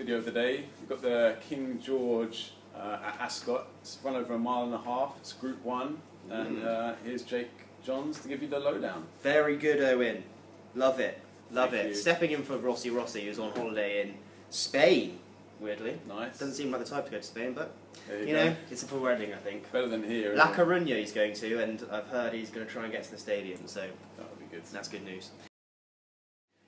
video of the day. We've got the King George at Ascot. It's run over 1.5 miles. It's Group 1. And here's Jake Johns to give you the lowdown. Very good, Owen. Love it. Love Thank it. you. Stepping in for Rossi, who's on holiday in Spain, weirdly. Nice. Doesn't seem like the type to go to Spain, but, There you know, it's a full wedding, I think. Better than here. La Coruña he's going to, and I've heard he's going to try and get to the stadium, so That would be good. that's good news.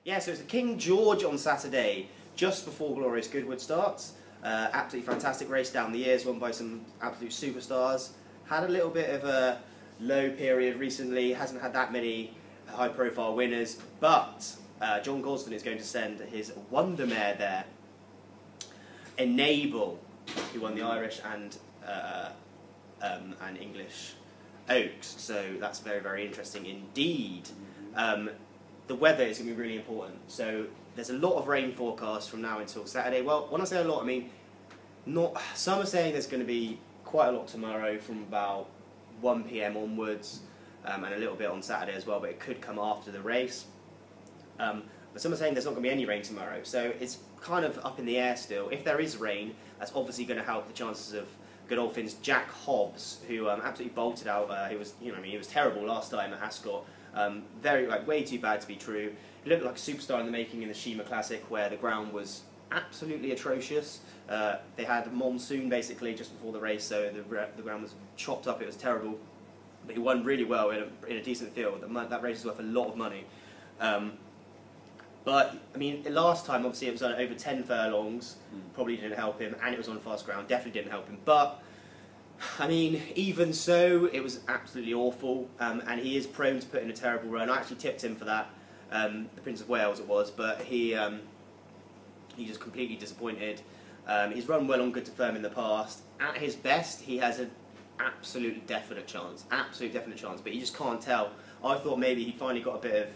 Yeah, so it's the King George on Saturday, just before Glorious Goodwood starts. Absolutely fantastic race down the years, won by some absolute superstars. Had a little bit of a low period recently, hasn't had that many high-profile winners, but John Gosden is going to send his wonder mare there, Enable, who won the Irish and English Oaks. So that's very, very interesting indeed. The weather is going to be really important. So there's a lot of rain forecast from now until Saturday. Well, when I say a lot, I mean not. Some are saying there's going to be quite a lot tomorrow from about 1 PM onwards, and a little bit on Saturday as well. But it could come after the race. But some are saying there's not going to be any rain tomorrow. So it's kind of up in the air still. If there is rain, that's obviously going to help the chances of good old Finn's Jack Hobbs, who absolutely bolted out. He was, he was terrible last time at Ascot. Way too bad to be true. He looked like a superstar in the making in the Shima Classic, where the ground was absolutely atrocious. They had a monsoon basically just before the race, so the ground was chopped up. It was terrible, but he won really well in a decent field. That race is worth a lot of money. But I mean, last time obviously it was on over 10 furlongs. Probably didn't help him, and it was on fast ground. Definitely didn't help him. But I mean, even so, it was absolutely awful, and he is prone to put in a terrible run. I actually tipped him for that, the Prince of Wales it was, but he just completely disappointed. He's run well on good to firm in the past. At his best, he has an absolute definite chance, but you just can't tell. I thought maybe he finally got a bit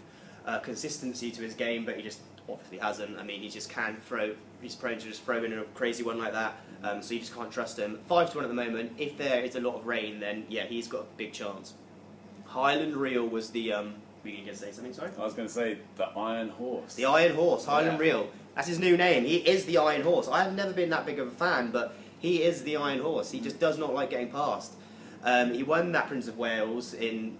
of consistency to his game, but he just obviously hasn't. I mean, he just can throw. He's prone to just throw in a crazy one like that, so you just can't trust him. 5-1 at the moment. If there is a lot of rain, then yeah, he's got a big chance. Highland Reel was the. Were you going to say something? Sorry. I was going to say the Iron Horse. The Iron Horse, Highland Reel. That's his new name. He is the Iron Horse. I have never been that big of a fan, but he is the Iron Horse. He just does not like getting past. He won that Prince of Wales in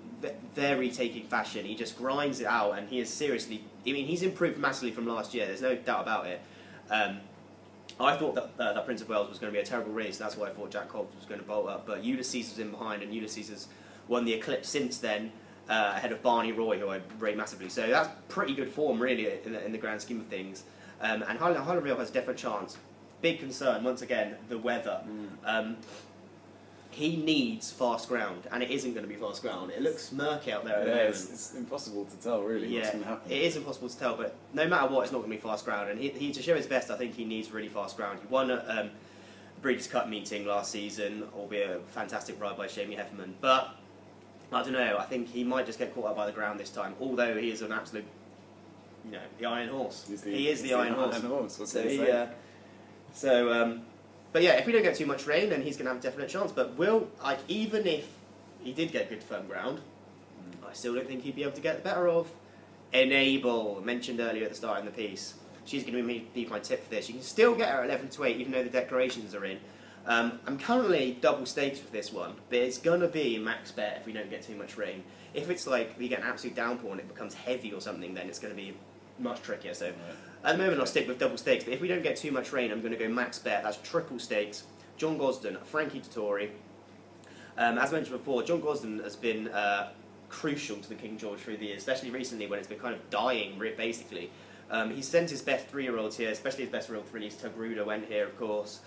very taking fashion. He just grinds it out, and he is seriously. I mean, he's improved massively from last year. There's no doubt about it. I thought that Prince of Wales was going to be a terrible race. That's why I thought Jack Hobbs was going to bolt up. But Ulysses was in behind, and Ulysses has won the Eclipse since then, ahead of Barney Roy, who I rate massively. So that's pretty good form, really, in the grand scheme of things. And Highland Reel has a definite chance. Big concern, once again, the weather. He needs fast ground, and it isn't going to be fast ground. It looks murky out there at the moment. It's impossible to tell, really, what's going to happen. It is impossible to tell, but no matter what, it's not going to be fast ground. And he to show his best, I think he needs really fast ground. He won at Breeders' Cup meeting last season, albeit a fantastic ride by Jamie Heffernan. But I don't know. I think he might just get caught up by the ground this time. Although he is an absolute, the Iron Horse. He is the Iron Horse. What's But yeah, if we don't get too much rain, then he's going to have a definite chance. But even if he did get good firm ground, I still don't think he'd be able to get the better of Enable, mentioned earlier at the start in the piece. She's going to be my tip for this. You can still get her at 11 to 8, even though the declarations are in. I'm currently double stakes with this one, but it's going to be max bet if we don't get too much rain. If it's like we get an absolute downpour and it becomes heavy or something, then it's going to be much trickier. So at the moment I'll stick with double stakes, but if we don't get too much rain, I'm going to go max bet. That's triple stakes. John Gosden, Frankie Dettori. As mentioned before, John Gosden has been crucial to the King George through the years, especially recently when it's been kind of dying, basically. He's sent his best 3-year-olds here, especially his best real thrillies. Tugruda went here, of course,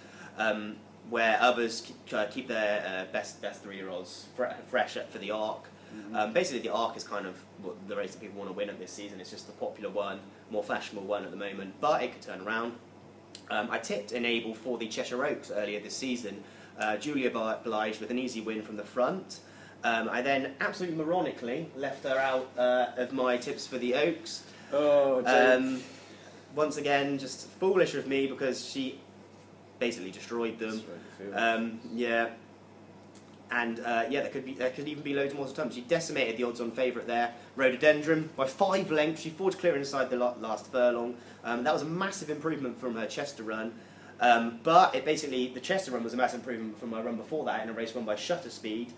where others keep their best 3-year-olds fresh for the Arc. Basically, the Arc is kind of what the race that people want to win at this season. It's just the popular one, more fashionable one at the moment, but it could turn around. I tipped Enable for the Cheshire Oaks earlier this season. Julia obliged with an easy win from the front. I then, absolutely moronically, left her out of my tips for the Oaks. Once again, just foolish of me because she basically destroyed them. And yeah, there could even be loads more to come. She decimated the odds-on favourite there, Rhododendron, by 5 lengths. She forged clear inside the last furlong. That was a massive improvement from her Chester run. But the Chester run was a massive improvement from her run before that in a race run by Shutter Speed,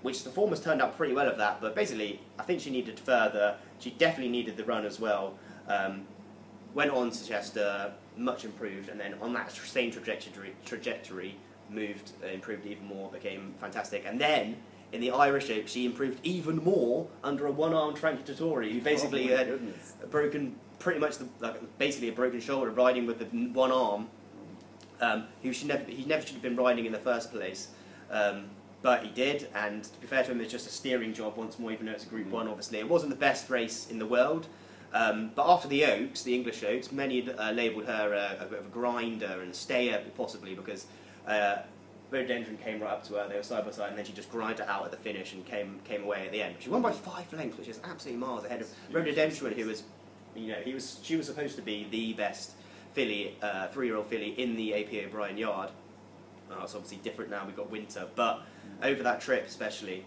which the form has turned out pretty well of that. But basically, I think she needed further. She definitely needed the run as well. Went on to Chester, much improved, and then on that same trajectory improved even more, became fantastic. And then in the Irish Oaks, she improved even more under a one-armed Frank Dettori, who basically had broken pretty much basically a broken shoulder riding with the one arm. He never should have been riding in the first place, but he did. And to be fair to him, it's just a steering job once more, even though it's a Group 1. Obviously, it wasn't the best race in the world. But after the Oaks, the English Oaks, many had labelled her a bit of a grinder and stayer, possibly, because Rhododendron came right up to her, they were side by side, and then she just grinded it out at the finish and came away at the end. She won by 5 lengths, which is absolutely miles ahead of Rhododendron, who was, she was supposed to be the best filly, 3-year-old filly in the APA O'Brien yard. It's obviously different now, we've got winter, but over that trip especially,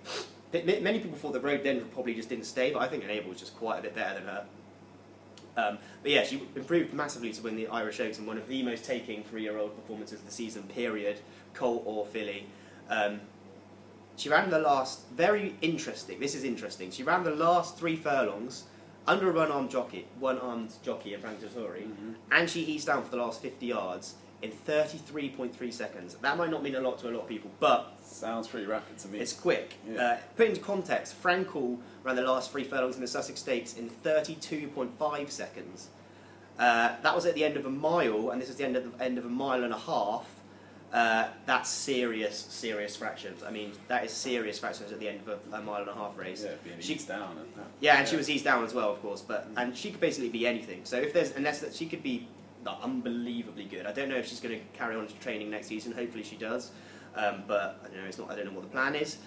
many people thought that Rhododendron probably just didn't stay, but I think Enable was just quite a bit better than her. But yeah, she improved massively to win the Irish Oaks in one of the most taking 3-year-old performances of the season, period, colt or filly. She ran the last, very interesting, this is interesting, she ran the last 3 furlongs under a one-armed jockey in Frank Dettori, and she eased down for the last 50 yards in 33.3 seconds. That might not mean a lot to a lot of people, but sounds pretty rapid to me. It's quick. Yeah. Put into context, Frankel ran the last 3 furlongs in the Sussex Stakes in 32.5 seconds. That was at the end of a mile, and this is the end of a mile and a half. That's serious fractions. I mean, that is serious fractions at the end of a mile and a half race. Yeah, being eased down at that. Yeah, and she was eased down as well, of course. And she could basically be anything. So she could be unbelievably good. I don't know if she's going to carry on training next season. Hopefully she does. But I don't know what the plan is.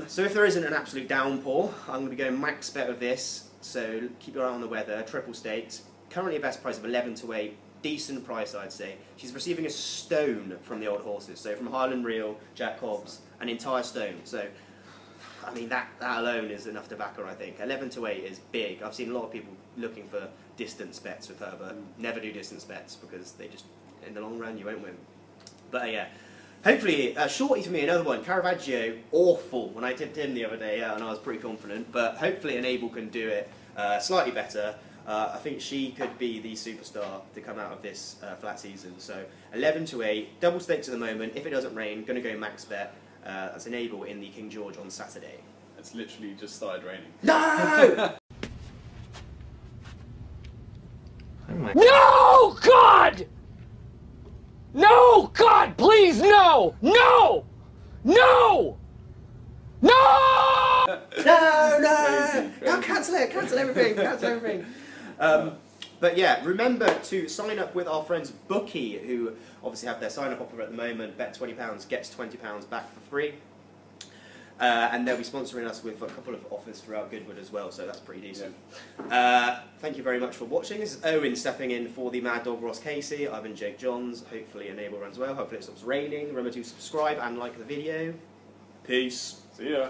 So if there isn't an absolute downpour, I'm going to go max bet of this. So keep your eye on the weather. Triple stakes. Currently a best price of 11 to 8. Decent price, I'd say. She's receiving a stone from the old horses. So from Highland Reel, Jack Hobbs, an entire stone. So I mean that alone is enough to back her. I think 11 to 8 is big. I've seen a lot of people looking for distance bets with her, but never do distance bets because they just, in the long run, you won't win. But yeah. Hopefully, Shorty for me, another one. Caravaggio, awful when I tipped him the other day, and I was pretty confident. But hopefully Enable can do it slightly better. I think she could be the superstar to come out of this flat season. So 11 to 8, double stakes at the moment. If it doesn't rain, going to go max bet. That's Enable in the King George on Saturday. It's literally just started raining. No! No, God! No, God, please, no! No! No! No! No! No, cancel it! Cancel everything! Cancel everything! But yeah, remember to sign up with our friends Bookie, who obviously have their sign-up offer at the moment. Bet £20 gets £20 back for free. And they'll be sponsoring us with a couple of offers throughout Goodwood as well, so that's pretty decent. Yeah. Thank you very much for watching. This is Owen stepping in for the Mad Dog Ross Casey. I've been Jake Johns. Hopefully Enable runs well. Hopefully it stops raining. Remember to subscribe and like the video. Peace. See ya.